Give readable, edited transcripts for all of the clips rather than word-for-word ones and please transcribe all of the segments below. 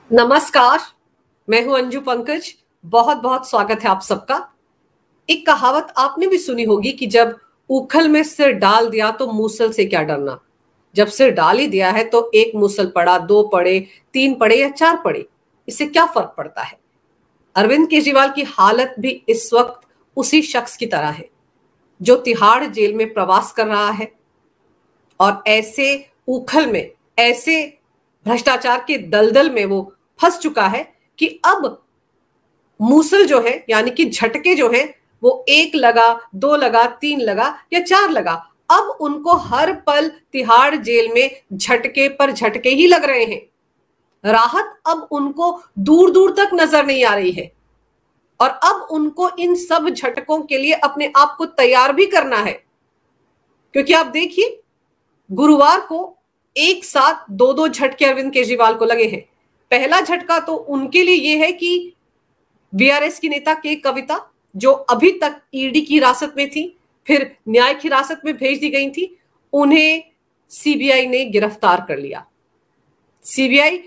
नमस्कार। मैं हूं अंजू पंकज। बहुत बहुत स्वागत है आप सबका। एक कहावत आपने भी सुनी होगी कि जब उखल में सिर डाल दिया तो मूसल से क्या डरना। जब सिर डाल ही दिया है तो एक मूसल पड़ा, दो पड़े, तीन पड़े या चार पड़े, इससे क्या फर्क पड़ता है। अरविंद केजरीवाल की हालत भी इस वक्त उसी शख्स की तरह है जो तिहाड़ जेल में प्रवास कर रहा है और ऐसे उखल में, ऐसे भ्रष्टाचार के दलदल में वो फंस चुका है कि अब मूसल जो है यानी कि झटके जो है वो एक लगा, दो लगा, तीन लगा या चार लगा, अब उनको हर पल तिहाड़ जेल में झटके पर झटके ही लग रहे हैं। राहत अब उनको दूर दूर तक नजर नहीं आ रही है और अब उनको इन सब झटकों के लिए अपने आप को तैयार भी करना है। क्योंकि आप देखिए, गुरुवार को एक साथ दो दो झटके अरविंद केजरीवाल को लगे हैं। पहला झटका तो उनके लिए यह है कि बीआरएस की नेता के कविता, जो अभी तक ईडी की हिरासत में थी, फिर न्यायिक हिरासत में भेज दी गई थी, उन्हें सीबीआई ने गिरफ्तार कर लिया। सीबीआई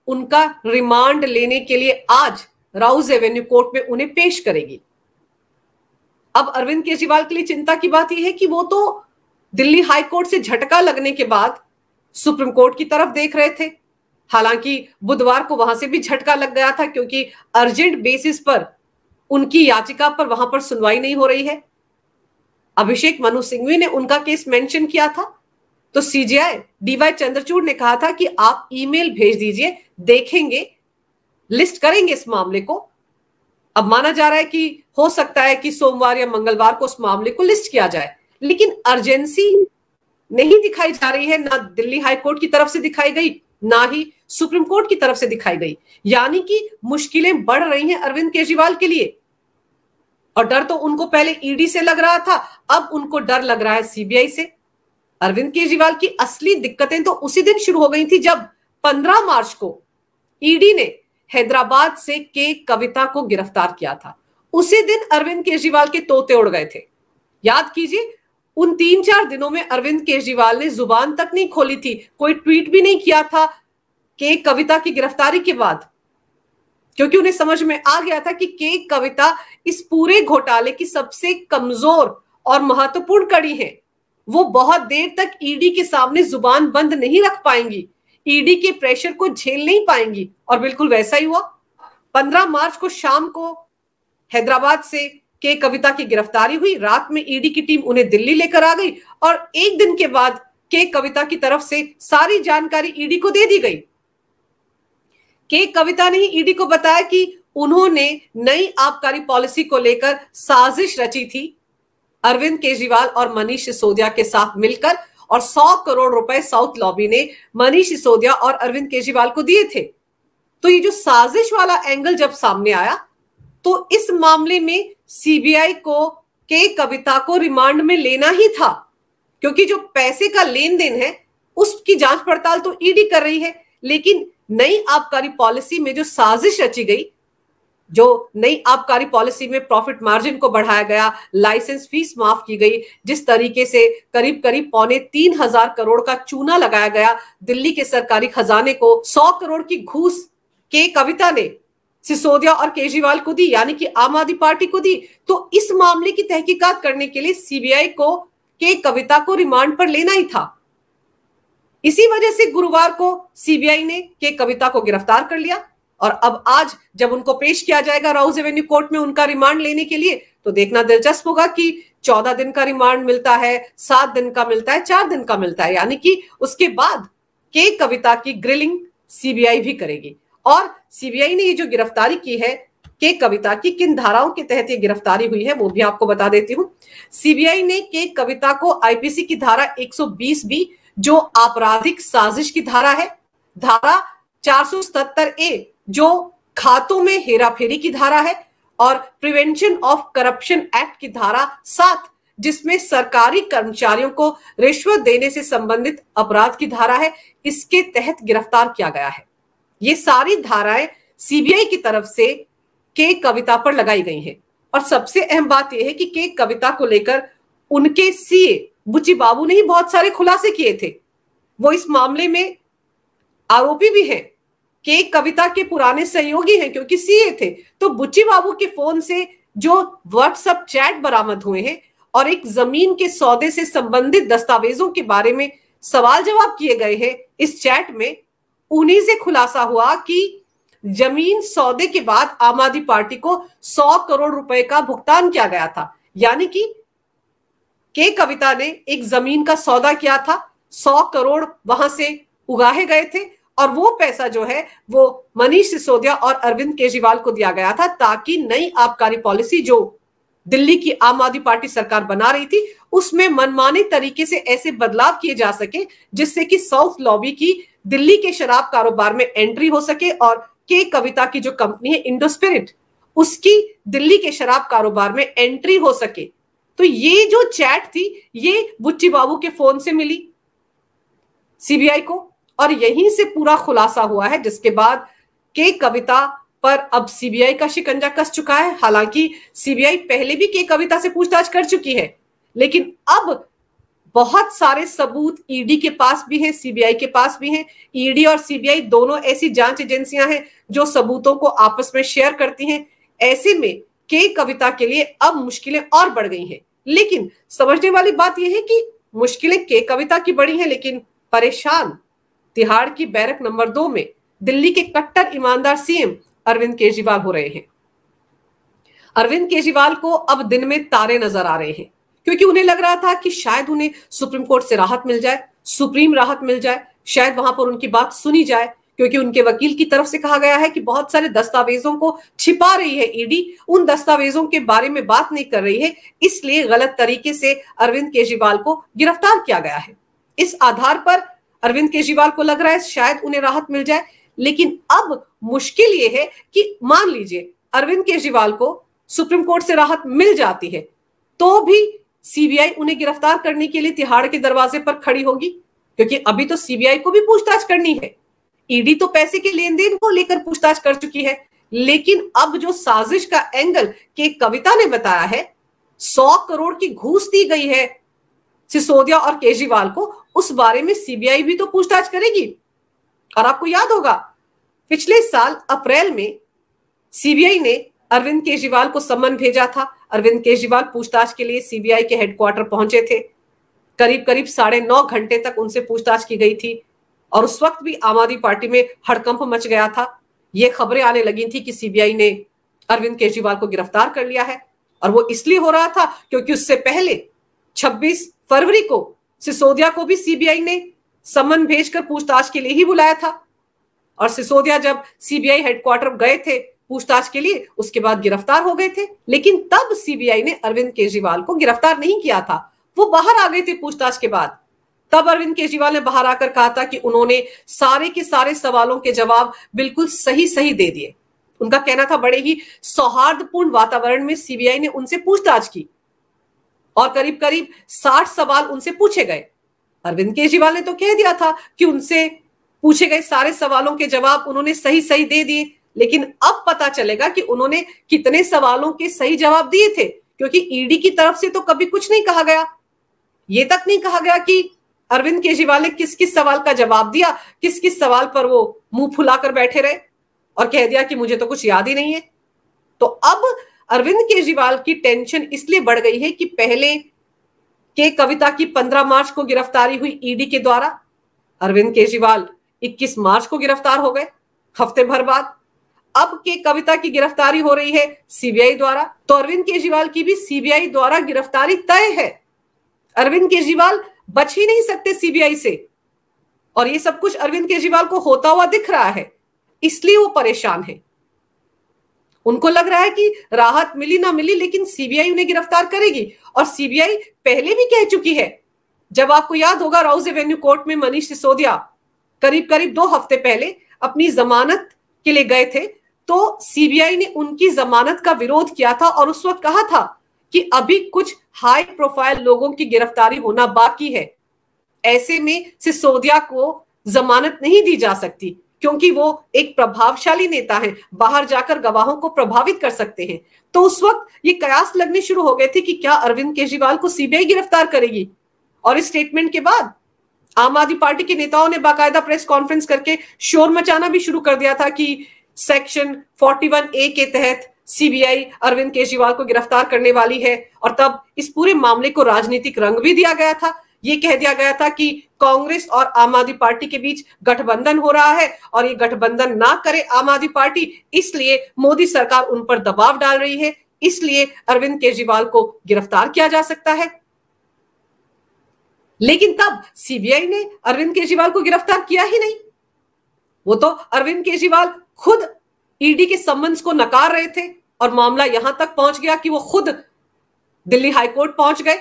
उनका रिमांड लेने के लिए आज राउज एवेन्यू कोर्ट में उन्हें पेश करेगी। अब अरविंद केजरीवाल के लिए चिंता की बात यह है कि वो तो दिल्ली हाई कोर्ट से झटका लगने के बाद सुप्रीम कोर्ट की तरफ देख रहे थे। हालांकि बुधवार को वहां से भी झटका लग गया था क्योंकि अर्जेंट बेसिस पर उनकी याचिका पर वहां पर सुनवाई नहीं हो रही है। अभिषेक मनु सिंघवी ने उनका केस मेंशन किया था तो सीजेआई डीवाई चंद्रचूड़ ने कहा था कि आप ईमेल भेज दीजिए, देखेंगे, लिस्ट करेंगे इस मामले को। अब माना जा रहा है कि हो सकता है कि सोमवार या मंगलवार को उस मामले को लिस्ट किया जाए, लेकिन अर्जेंसी नहीं दिखाई जा रही है, ना दिल्ली हाई कोर्ट की तरफ से दिखाई गई, ना ही सुप्रीम कोर्ट की तरफ से दिखाई गई। यानी कि मुश्किलें बढ़ रही हैं अरविंद केजरीवाल के लिए। और डर तो उनको पहले ईडी से लग रहा था, अब उनको डर लग रहा है सीबीआई से। अरविंद केजरीवाल की असली दिक्कतें तो उसी दिन शुरू हो गई थी जब 15 मार्च को ईडी ने हैदराबाद से के कविता को गिरफ्तार किया था। उसी दिन अरविंद केजरीवाल के तोते उड़ गए थे। याद कीजिए, उन 3-4 दिनों में अरविंद केजरीवाल ने जुबान तक नहीं खोली थी, कोई ट्वीट भी नहीं किया था के कविता की गिरफ्तारी के बाद, क्योंकि उन्हें समझ में आ गया था कि के कविता इस पूरे घोटाले की सबसे कमजोर और महत्वपूर्ण कड़ी है। वो बहुत देर तक ईडी के सामने जुबान बंद नहीं रख पाएंगी, ईडी के प्रेशर को झेल नहीं पाएंगी। और बिल्कुल वैसा ही हुआ। 15 मार्च को शाम को हैदराबाद से के कविता की गिरफ्तारी हुई, रात में ईडी की टीम उन्हें दिल्ली लेकर आ गई और एक दिन के बाद के कविता की तरफ से सारी जानकारी ईडी को दे दी गई। के कविता ने ही ईडी को बताया कि उन्होंने नई आबकारी पॉलिसी को लेकर साजिश रची थी अरविंद केजरीवाल और मनीष सिसोदिया के साथ मिलकर, और 100 करोड़ रुपए साउथ लॉबी ने मनीष सिसोदिया और अरविंद केजरीवाल को दिए थे। तो ये जो साजिश वाला एंगल जब सामने आया तो इस मामले में सीबीआई को के कविता को रिमांड में लेना ही था, क्योंकि जो पैसे का लेन देन है उसकी जांच पड़ताल तो ईडी कर रही है। लेकिन नई आबकारी पॉलिसी में जो साजिश रची गई, जो नई आबकारी पॉलिसी में प्रॉफिट मार्जिन को बढ़ाया गया, लाइसेंस फीस माफ की गई, जिस तरीके से करीब करीब 3,500 करोड़ का चूना लगाया गया दिल्ली के सरकारी खजाने को, 100 करोड़ की घूस के कविता ने सिसोदिया और केजरीवाल को दी, यानी कि आम आदमी पार्टी को दी। तो इस मामले की तहकीकात करने के लिए सीबीआई को के कविता को रिमांड पर लेना ही था। इसी वजह से गुरुवार को सीबीआई ने के कविता को गिरफ्तार कर लिया और अब आज जब उनको पेश किया जाएगा राउज एवेन्यू कोर्ट में उनका रिमांड लेने के लिए, तो देखना दिलचस्प होगा कि 14 दिन का रिमांड मिलता है, 7 दिन का मिलता है, 4 दिन का मिलता है, यानी कि उसके बाद के कविता की ग्रिलिंग सीबीआई भी करेगी। और सीबीआई ने ये जो गिरफ्तारी की है के कविता की, किन धाराओं के तहत ये गिरफ्तारी हुई है वो भी आपको बता देती हूं। सीबीआई ने के कविता को आईपीसी की धारा 120 बी, जो आपराधिक साजिश की धारा है, धारा 477 ए, जो खातों में हेराफेरी की धारा है, और प्रिवेंशन ऑफ करप्शन एक्ट की धारा 7, जिसमें सरकारी कर्मचारियों को रिश्वत देने से संबंधित अपराध की धारा है, इसके तहत गिरफ्तार किया गया है। ये सारी धाराएं सीबीआई की तरफ से के कविता पर लगाई गई हैं। और सबसे अहम बात यह है कि के कविता को लेकर उनके सीए बुच्ची बाबू ने ही बहुत सारे खुलासे किए थे। वो इस मामले में आरोपी भी हैं के कविता के पुराने सहयोगी हैं क्योंकि सीए थे। तो बुच्ची बाबू के फोन से जो व्हाट्सएप चैट बरामद हुए हैं और एक जमीन के सौदे से संबंधित दस्तावेजों के बारे में सवाल जवाब किए गए हैं इस चैट में, उन्हीं से खुलासा हुआ कि जमीन सौदे के बाद आम आदमी पार्टी को 100 करोड़ रुपए का भुगतान किया गया था। यानी कि के कविता ने एक जमीन का सौदा किया था, 100 करोड़ वहां से उगाहे गए थे और वो पैसा जो है वो मनीष सिसोदिया और अरविंद केजरीवाल को दिया गया था ताकि नई आबकारी पॉलिसी जो दिल्ली की आम आदमी पार्टी सरकार बना रही थी उसमें मनमाने तरीके से ऐसे बदलाव किए जा सके जिससे कि साउथ लॉबी की दिल्ली के शराब कारोबार में एंट्री हो सके और के कविता की जो कंपनी है इंडोस्पिरिट उसकी दिल्ली के शराब कारोबार में एंट्री हो सके। तो ये जो चैट थी ये बुच्ची बाबू के फोन से मिली सीबीआई को और यहीं से पूरा खुलासा हुआ है, जिसके बाद के कविता पर अब सीबीआई का शिकंजा कस चुका है। हालांकि सीबीआई पहले भी के कविता से पूछताछ कर चुकी है, लेकिन अब बहुत सारे सबूत ईडी के पास भी हैं, सीबीआई के पास भी हैं। ईडी और सीबीआई दोनों ऐसी जांच एजेंसियां हैं जो सबूतों को आपस में शेयर करती हैं। ऐसे में के कविता के लिए अब मुश्किलें और बढ़ गई हैं। लेकिन समझने वाली बात यह है कि मुश्किलें के कविता की बढ़ी हैं, लेकिन परेशान तिहाड़ की बैरक नंबर 2 में दिल्ली के कट्टर ईमानदार सीएम अरविंद केजरीवाल हो रहे हैं। अरविंद केजरीवाल को अब दिन में तारे नजर आ रहे हैं क्योंकि उन्हें लग रहा था कि शायद उन्हें सुप्रीम कोर्ट से राहत मिल जाए, सुप्रीम राहत मिल जाए, शायद वहां पर उनकी बात सुनी जाए क्योंकि उनके वकील की तरफ से कहा गया है कि बहुत सारे दस्तावेजों को छिपा रही है ईडी, उन दस्तावेजों के बारे में बात नहीं कर रही है, इसलिए गलत तरीके से अरविंद केजरीवाल को गिरफ्तार किया गया है। इस आधार पर अरविंद केजरीवाल को लग रहा है शायद उन्हें राहत मिल जाए। लेकिन अब मुश्किल यह है कि मान लीजिए अरविंद केजरीवाल को सुप्रीम कोर्ट से राहत मिल जाती है तो भी सीबीआई उन्हें गिरफ्तार करने के लिए तिहाड़ के दरवाजे पर खड़ी होगी क्योंकि अभी तो सीबीआई को भी पूछताछ करनी है। ईडी तो पैसे के लेन देन को लेकर पूछताछ कर चुकी है, लेकिन अब जो साजिश का एंगल के कविता ने बताया है, 100 करोड़ की घूस दी गई है सिसोदिया और केजरीवाल को, उस बारे में सीबीआई भी तो पूछताछ करेगी। और आपको याद होगा पिछले साल अप्रैल में सीबीआई ने अरविंद केजरीवाल को सम्मन भेजा था। अरविंद केजरीवाल पूछताछ के लिए सीबीआई के हेडक्वार्टर पहुंचे थे। करीब करीब 9.5 घंटे तक उनसे पूछताछ की गई थी और उस वक्त भी आम आदमी पार्टी में हड़कंप मच गया था। ये खबरें आने लगी थी कि सीबीआई ने अरविंद केजरीवाल को गिरफ्तार कर लिया है और वो इसलिए हो रहा था क्योंकि उससे पहले 26 फरवरी को सिसोदिया को भी सीबीआई ने सम्मन भेजकर पूछताछ के लिए ही बुलाया था और सिसोदिया जब सीबीआई हेडक्वार्टर गए थे पूछताछ के लिए उसके बाद गिरफ्तार हो गए थे। लेकिन तब सीबीआई ने अरविंद केजरीवाल को गिरफ्तार नहीं किया था, वो बाहर आ गए थे पूछताछ के बाद। तब अरविंद केजरीवाल ने बाहर आकर कहा था कि उन्होंने सारे के सारे सवालों के जवाब बिल्कुल सही सही दे दिए। उनका कहना था बड़े ही सौहार्दपूर्ण वातावरण में सीबीआई ने उनसे पूछताछ की और करीब करीब 60 सवाल उनसे पूछे गए। अरविंद केजरीवाल ने तो कह दिया था कि उनसे पूछे गए सारे सवालों के जवाब उन्होंने सही सही दे दिए, लेकिन अब पता चलेगा कि उन्होंने कितने सवालों के सही जवाब दिए थे क्योंकि ईडी की तरफ से तो कभी कुछ नहीं कहा गया। ये तक नहीं कहा गया कि अरविंद केजरीवाल ने किस किस सवाल का जवाब दिया, किस किस सवाल पर वो मुंह फुलाकर बैठे रहे और कह दिया कि मुझे तो कुछ याद ही नहीं है। तो अब अरविंद केजरीवाल की टेंशन इसलिए बढ़ गई है कि पहले के कविता की 15 मार्च को गिरफ्तारी हुई ईडी के द्वारा, अरविंद केजरीवाल 21 मार्च को गिरफ्तार हो गए, हफ्ते भर बाद। अब के कविता की गिरफ्तारी हो रही है सीबीआई द्वारा, तो अरविंद केजरीवाल की भी सीबीआई द्वारा गिरफ्तारी तय है। अरविंद केजरीवाल बच ही नहीं सकते सीबीआई से और ये सब कुछ अरविंद केजरीवाल को होता हुआ दिख रहा है, इसलिए वो परेशान है। उनको लग रहा है कि राहत मिली ना मिली लेकिन सीबीआई उन्हें गिरफ्तार करेगी और सीबीआई पहले भी कह चुकी है। जब आपको याद होगा राउज एवेन्यू कोर्ट में मनीष सिसोदिया करीब करीब 2 हफ्ते पहले अपनी जमानत के लिए गए थे तो सीबीआई ने उनकी जमानत का विरोध किया था और उस वक्त कहा था कि अभी कुछ हाई प्रोफाइल लोगों की गिरफ्तारी होना बाकी है, ऐसे में सिसोदिया को जमानत नहीं दी जा सकती क्योंकि वो एक प्रभावशाली नेता हैं, बाहर जाकर गवाहों को प्रभावित कर सकते हैं। तो उस वक्त ये कयास लगने शुरू हो गए थे कि क्या अरविंद केजरीवाल को सीबीआई गिरफ्तार करेगी। और इस स्टेटमेंट के बाद आम आदमी पार्टी के नेताओं ने बाकायदा प्रेस कॉन्फ्रेंस करके शोर मचाना भी शुरू कर दिया था कि सेक्शन 41A के तहत सीबीआई अरविंद केजरीवाल को गिरफ्तार करने वाली है। और तब इस पूरे मामले को राजनीतिक रंग भी दिया गया था। ये कह दिया गया था कि कांग्रेस और आम आदमी पार्टी के बीच गठबंधन हो रहा है और ये गठबंधन ना करे आम आदमी पार्टी, इसलिए मोदी सरकार उन पर दबाव डाल रही है, इसलिए अरविंद केजरीवाल को गिरफ्तार किया जा सकता है। लेकिन तब सीबीआई ने अरविंद केजरीवाल को गिरफ्तार किया ही नहीं। वो तो अरविंद केजरीवाल खुद ईडी के सम्मन्स को नकार रहे थे और मामला यहां तक पहुंच गया कि वो खुद दिल्ली हाईकोर्ट पहुंच गए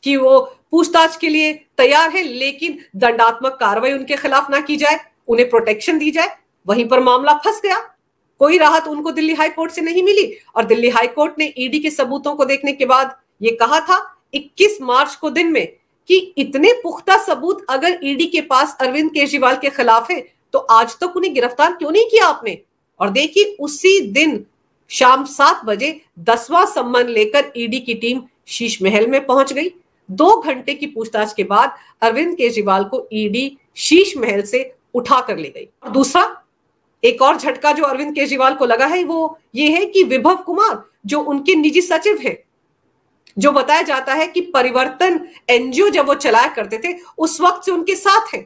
कि वो पूछताछ के लिए तैयार है, लेकिन दंडात्मक कार्रवाई उनके खिलाफ ना की जाए, उन्हें प्रोटेक्शन दी जाए। वहीं पर मामला फंस गया। कोई राहत उनको दिल्ली हाईकोर्ट से नहीं मिली और दिल्ली हाईकोर्ट ने ईडी के सबूतों को देखने के बाद ये कहा था 21 मार्च को दिन में कि इतने पुख्ता सबूत अगर ईडी के पास अरविंद केजरीवाल के खिलाफ है तो आज तक उन्हें गिरफ्तार क्यों नहीं किया आपने। और देखिए उसी दिन शाम 7 बजे 10वां सम्मन लेकर ईडी की टीम शीश महल में पहुंच गई। 2 घंटे की पूछताछ के बाद अरविंद केजरीवाल को ईडी शीश महल से उठा कर ले गई। दूसरा एक और झटका जो अरविंद केजरीवाल को लगा है वो ये है कि विभव कुमार जो उनके निजी सचिव हैं, जो बताया जाता है कि परिवर्तन एनजीओ जब वो चलाया करते थे उस वक्त से उनके साथ हैं,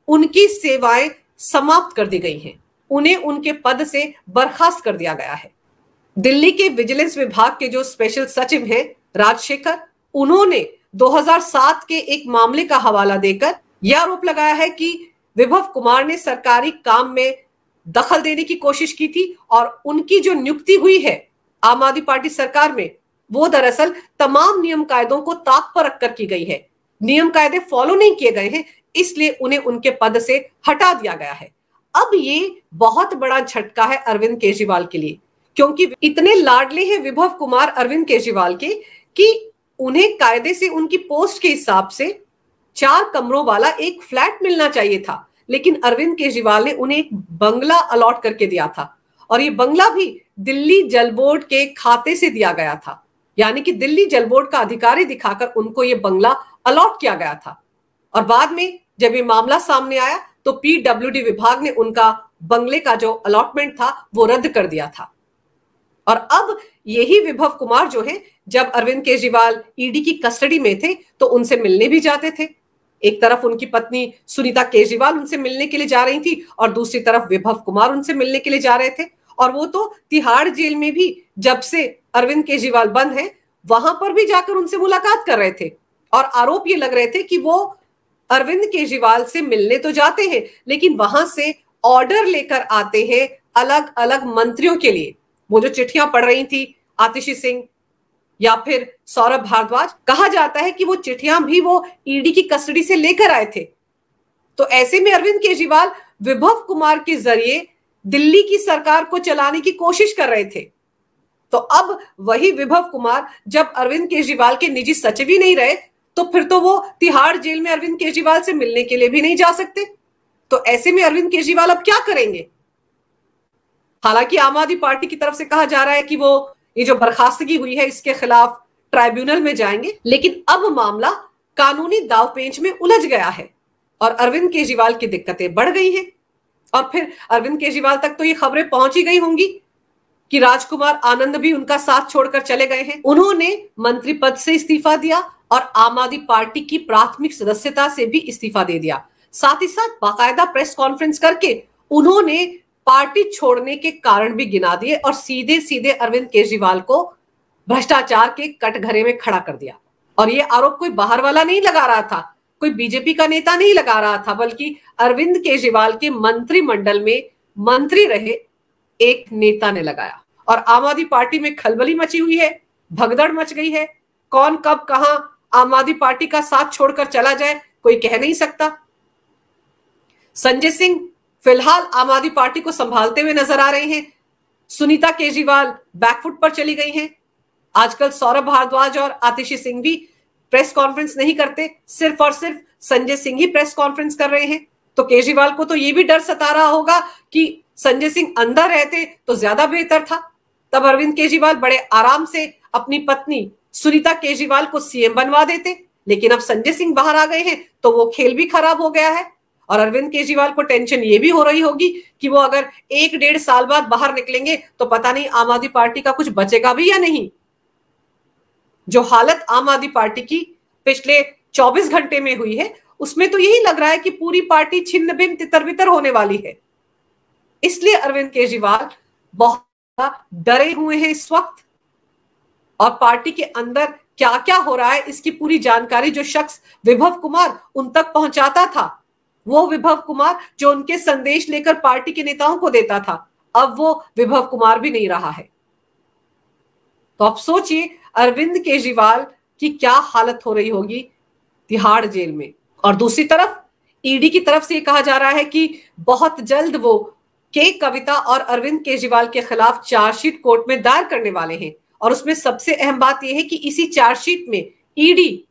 उनकी सेवाएं समाप्त कर दी गई हैं, उन्हें उनके पद से बर्खास्त कर दिया गया है। दिल्ली के विजिलेंस विभाग के जो स्पेशल सचिव हैं राजशेखर, उन्होंने 2007 के एक मामले का हवाला देकर यह आरोप लगाया है कि विभव कुमार ने सरकारी काम में दखल देने की कोशिश की थी और उनकी जो नियुक्ति हुई है आम आदमी पार्टी सरकार में वो दरअसल तमाम नियम कायदों को ताक पर रखकर की गई है। नियम कायदे फॉलो नहीं किए गए हैं, इसलिए उन्हें उनके पद से हटा दिया गया है। अब ये बहुत बड़ा झटका है अरविंद केजरीवाल के लिए, क्योंकि इतने लाडले हैं विभव कुमार अरविंद केजरीवाल के कि उन्हें कायदे से उनकी पोस्ट के हिसाब से 4 कमरों वाला एक फ्लैट मिलना चाहिए था, लेकिन अरविंद केजरीवाल ने उन्हें एक बंगला अलॉट करके दिया था और ये बंगला भी दिल्ली जल बोर्ड के खाते से दिया गया था। यानी कि दिल्ली जल बोर्ड का अधिकारी दिखाकर उनको ये बंगला अलॉट किया गया था। और बाद में जब ये मामला सामने आया तो पीडब्ल्यूडी विभाग ने उनका बंगले का जो अलॉटमेंट था वो रद्द कर दिया था। और अब यही विभव कुमार जो है जब अरविंद केजरीवाल ईडी की कस्टडी में थे तो उनसे मिलने भी जाते थे। एक तरफ उनकी पत्नी सुनीता केजरीवाल उनसे मिलने के लिए जा रही थी और दूसरी तरफ विभव कुमार उनसे मिलने के लिए जा रहे थे। और वो तो तिहाड़ जेल में भी जब से अरविंद केजरीवाल बंद है वहां पर भी जाकर उनसे मुलाकात कर रहे थे और आरोप ये लग रहे थे कि वो अरविंद केजरीवाल से मिलने तो जाते हैं लेकिन वहां से ऑर्डर लेकर आते हैं अलग अलग मंत्रियों के लिए। वो जो चिट्ठियां पढ़ रही थी आतिशी सिंह या फिर सौरभ भारद्वाज, कहा जाता है कि वो चिट्ठियां भी वो ईडी की कस्टडी से लेकर आए थे। तो ऐसे में अरविंद केजरीवाल विभव कुमार के जरिए दिल्ली की सरकार को चलाने की कोशिश कर रहे थे। तो अब वही विभव कुमार जब अरविंद केजरीवाल के निजी सचिव ही नहीं रहे तो फिर तो वो तिहाड़ जेल में अरविंद केजरीवाल से मिलने के लिए भी नहीं जा सकते। तो ऐसे में अरविंद केजरीवाल अब क्या करेंगे। हालांकि आम आदमी पार्टी की तरफ से कहा जा रहा है कि वो ये जो बर्खास्तगी हुई है इसके खिलाफ ट्राइब्यूनल में जाएंगे, लेकिन अब मामला कानूनी दावपेंच में उलझ गया है और अरविंद केजरीवाल की दिक्कतें बढ़ गई हैं। और फिर अरविंद केजरीवाल तक तो ये खबरें पहुंच ही गई होंगी कि राजकुमार आनंद भी उनका साथ छोड़कर चले गए हैं। उन्होंने मंत्री पद से इस्तीफा दिया और आम आदमी पार्टी की प्राथमिक सदस्यता से भी इस्तीफा दे दिया। साथ ही साथ बाकायदा प्रेस कॉन्फ्रेंस करके उन्होंने पार्टी छोड़ने के कारण भी गिना दिए और सीधे सीधे अरविंद केजरीवाल को भ्रष्टाचार के कटघरे में खड़ा कर दिया। और ये आरोप कोई बाहर वाला नहीं लगा रहा था, कोई बीजेपी का नेता नहीं लगा रहा था, बल्कि अरविंद केजरीवाल के मंत्रिमंडल में मंत्री रहे एक नेता ने लगाया। और आम आदमी पार्टी में खलबली मची हुई है, भगदड़ मच गई है। कौन कब कहां आम आदमी पार्टी का साथ छोड़कर चला जाए कोई कह नहीं सकता। संजय सिंह फिलहाल आम आदमी पार्टी को संभालते हुए नजर आ रहे हैं। सुनीता केजरीवाल बैकफुट पर चली गई हैं। आजकल सौरभ भारद्वाज और आतिशी सिंह भी प्रेस कॉन्फ्रेंस नहीं करते, सिर्फ और सिर्फ संजय सिंह ही प्रेस कॉन्फ्रेंस कर रहे हैं। तो केजरीवाल को तो ये भी डर सता रहा होगा कि संजय सिंह अंदर रहते तो ज्यादा बेहतर था, तब अरविंद केजरीवाल बड़े आराम से अपनी पत्नी सुनीता केजरीवाल को सीएम बनवा देते। लेकिन अब संजय सिंह बाहर आ गए हैं तो वो खेल भी खराब हो गया है। और अरविंद केजरीवाल को टेंशन ये भी हो रही होगी कि वो अगर 1-1.5 साल बाद बाहर निकलेंगे तो पता नहीं आम आदमी पार्टी का कुछ बचेगा भी या नहीं। जो हालत आम आदमी पार्टी की पिछले 24 घंटे में हुई है उसमें तो यही लग रहा है कि पूरी पार्टी छिन्न भिन्न तितर बितर होने वाली है। इसलिए अरविंद केजरीवाल बहुत डरे हुए हैं इस वक्त। और पार्टी के अंदर क्या क्या हो रहा है इसकी पूरी जानकारी जो शख्स विभव कुमार उन तक पहुंचाता था, वो विभव कुमार जो उनके संदेश लेकर पार्टी के नेताओं को देता था, अब वो विभव कुमार भी नहीं रहा है। तो आप सोचिए अरविंद केजरीवाल की क्या हालत हो रही होगी तिहाड़ जेल में। और दूसरी तरफ ईडी की तरफ से कहा जा रहा है कि बहुत जल्द वो के कविता और अरविंद केजरीवाल के खिलाफ चार्जशीट कोर्ट में दायर करने वाले हैं। और उसमें सबसे अहम बात यह है कि इसी चार्जशीट में ईडी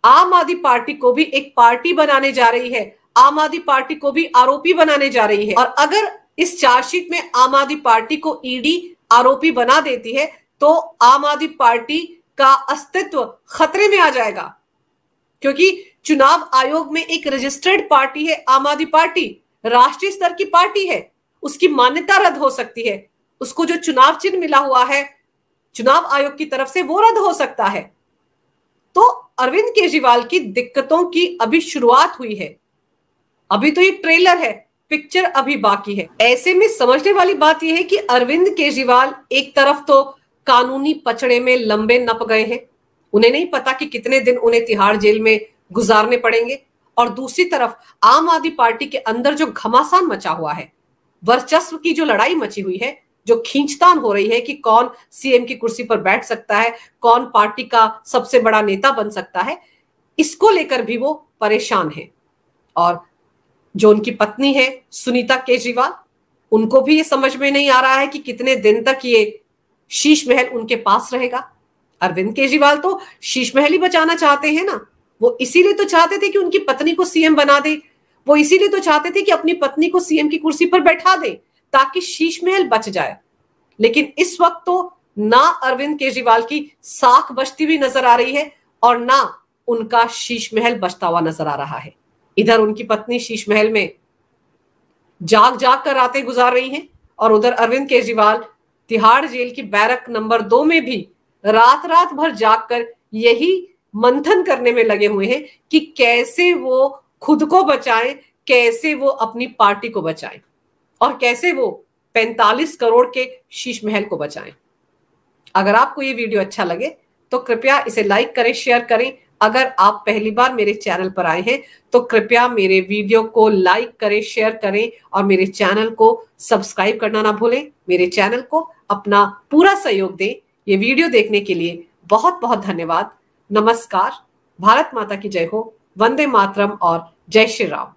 आम आदमी पार्टी को भी एक पार्टी बनाने जा रही है, आम आदमी पार्टी को भी आरोपी बनाने जा रही है। और अगर इस चार्जशीट में आम आदमी पार्टी को ईडी आरोपी बना देती है तो आम आदमी पार्टी का अस्तित्व खतरे में आ जाएगा, क्योंकि चुनाव आयोग में एक रजिस्टर्ड पार्टी है आम आदमी पार्टी, राष्ट्रीय स्तर की पार्टी है, उसकी मान्यता रद्द हो सकती है। उसको जो चुनाव चिन्ह मिला हुआ है चुनाव आयोग की तरफ से वो रद्द हो सकता है। तो अरविंद केजरीवाल की दिक्कतों की अभी शुरुआत हुई है, अभी तो ये ट्रेलर है, पिक्चर अभी बाकी है। ऐसे में समझने वाली बात यह है कि अरविंद केजरीवाल एक तरफ तो कानूनी पचड़े में लंबे नप गए हैं, उन्हें नहीं पता कि कितने दिन उन्हें तिहाड़ जेल में गुजारने पड़ेंगे, और दूसरी तरफ आम आदमी पार्टी के अंदर जो घमासान मचा हुआ है, वर्चस्व की जो लड़ाई मची हुई है, जो खींचतान हो रही है कि कौन सीएम की कुर्सी पर बैठ सकता है, कौन पार्टी का सबसे बड़ा नेता बन सकता है, इसको लेकर भी वो परेशान है। और जो उनकी पत्नी है सुनीता केजरीवाल, उनको भी ये समझ में नहीं आ रहा है कि कितने दिन तक ये शीश महल उनके पास रहेगा। अरविंद केजरीवाल तो शीश महल ही बचाना चाहते हैं ना, वो इसीलिए तो चाहते थे कि उनकी पत्नी को सीएम बना दे, वो इसीलिए तो चाहते थे कि अपनी पत्नी को सीएम की कुर्सी पर बैठा दे ताकि शीश महल बच जाए। लेकिन इस वक्त तो ना अरविंद केजरीवाल की साख बचती हुई नजर आ रही है और ना उनका शीश महल बचता हुआ नजर आ रहा है। इधर उनकी पत्नी शीश महल में जाग जाग कर रातें गुजार रही हैं और उधर अरविंद केजरीवाल तिहाड़ जेल की बैरक नंबर 2 में भी रात रात भर जागकर यही मंथन करने में लगे हुए हैं कि कैसे वो खुद को बचाएं, कैसे वो अपनी पार्टी को बचाएं और कैसे वो 45 करोड़ के शीश महल को बचाएं। अगर आपको ये वीडियो अच्छा लगे तो कृपया इसे लाइक करें, शेयर करें। अगर आप पहली बार मेरे चैनल पर आए हैं तो कृपया मेरे वीडियो को लाइक करें, शेयर करें और मेरे चैनल को सब्सक्राइब करना ना भूलें। मेरे चैनल को अपना पूरा सहयोग दें। ये वीडियो देखने के लिए बहुत बहुत धन्यवाद। नमस्कार। भारत माता की जय हो। वंदे मातरम और जय श्री राम।